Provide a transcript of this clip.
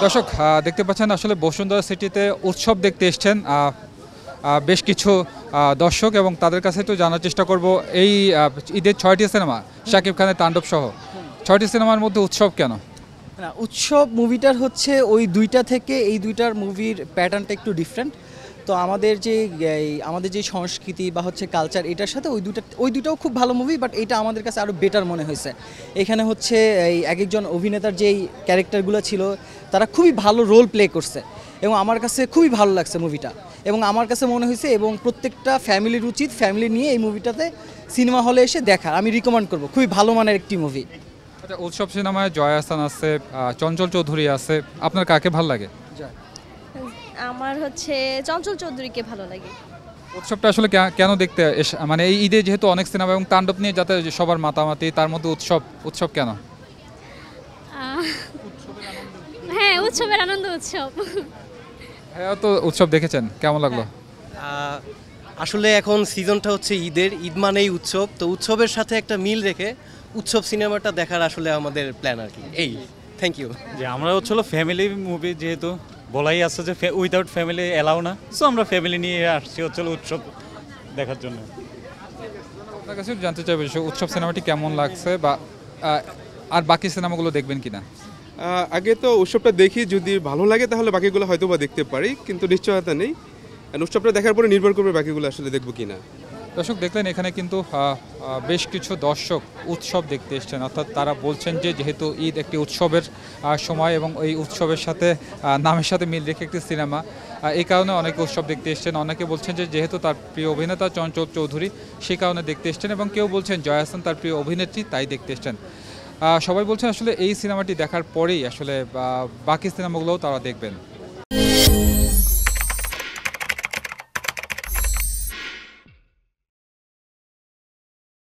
দর্শক দেখতে পাচ্ছেন আসলে বসুন্ধরা সিটিতে উৎসব দেখতে এসছেন বেশ কিছু দর্শক এবং তাদের কাছে তো জানার চেষ্টা করব এই ঈদের 6টি সিনেমা শাকিব খানের তাণ্ডব সহ 6টি সিনেমার মধ্যে উৎসব কেন? না, উৎসব মুভিটার হচ্ছে ওই দুইটা থেকে এই দুইটার মুভির প্যাটার্নটা একটু ডিফারেন্ট। তো আমাদের যে সংস্কৃতি বা হচ্ছে কালচার এটার সাথে ওই দুটাও খুব ভালো মুভি, বাট এটা আমাদের কাছে আরও বেটার মনে হয়েছে। এখানে হচ্ছে এই এক একজন অভিনেতার যেই ক্যারেক্টারগুলো ছিল তারা খুবই ভালো রোল প্লে করছে এবং আমার কাছে খুবই ভালো লাগছে মুভিটা। এবং আমার কাছে মনে হয়েছে এবং প্রত্যেকটা ফ্যামিলির উচিত ফ্যামিলি নিয়ে এই মুভিটাতে সিনেমা হলে এসে দেখার। আমি রিকমেন্ড করবো, খুবই ভালো মানের একটি মুভি। আচ্ছা, উৎসব সিনেমায় জয়া আহসান আছে, চঞ্চল চৌধুরী আছে, আপনার কাকে ভালো লাগে? আমার হচ্ছে চঞ্চল চৌধুরীকে ভালো লাগে। উৎসবটা আসলে কেন দেখতে মানে এই ঈদে যেহেতু অনেক সিনেমা এবং তাণ্ডব নিয়ে যাতে সবার মাতামাতি, তার মধ্যে উৎসব কেন? হ্যাঁ, উৎসবের আনন্দ উৎসব। হ্যাঁ, তো উৎসব দেখেছেন, কেমন লাগলো? আসলে এখন সিজনটা হচ্ছে ঈদের, ঈদ মানেই উৎসব, তো উৎসবের সাথে একটা মিল রেখে উৎসব সিনেমাটা দেখার আসলে আমাদের প্ল্যান আর কি। এই থ্যাংক ইউ। যে আমরা হচ্ছিল ফ্যামিলি মুভি, যেহেতু বলাই আছে যে উইদাউট ফ্যামিলি এলাও না, সো আমরা ফ্যামিলি নিয়ে আসছি হচ্ছিল উৎসব দেখার জন্য। আপনার কাছে জানতে চাইবে উৎসব সিনেমাটি কেমন লাগছে বা আর বাকি সিনেমাগুলো দেখবেন কিনা? আগে তো উৎসবটা দেখি, যদি ভালো লাগে তাহলে বাকিগুলো হয়তো বা দেখতে পারি, কিন্তু নিশ্চয়তা নেই। উৎসবটা দেখার পরে নির্ভর করবে বাকিগুলো আসলে দেখবো কিনা। দর্শক দেখলেন এখানে কিন্তু বেশ কিছু দর্শক উৎসব দেখতে এসছেন, অর্থাৎ তারা বলছেন যে যেহেতু ঈদ একটি উৎসবের সময় এবং এই উৎসবের সাথে নামের সাথে মিল রেখে একটি সিনেমা, এই কারণে অনেকে উৎসব দেখতে এসছেন। অনেকে বলছেন যে যেহেতু তার প্রিয় অভিনেতা চঞ্চল চৌধুরী সেই কারণে দেখতে এসছেন, এবং কেউ বলছেন জয়া আহসান তার প্রিয় অভিনেত্রী তাই দেখতে এসছেন। সবাই বলছেন আসলে এই সিনেমাটি দেখার পরেই আসলে বাকি সিনেমাগুলোও তারা দেখবেন।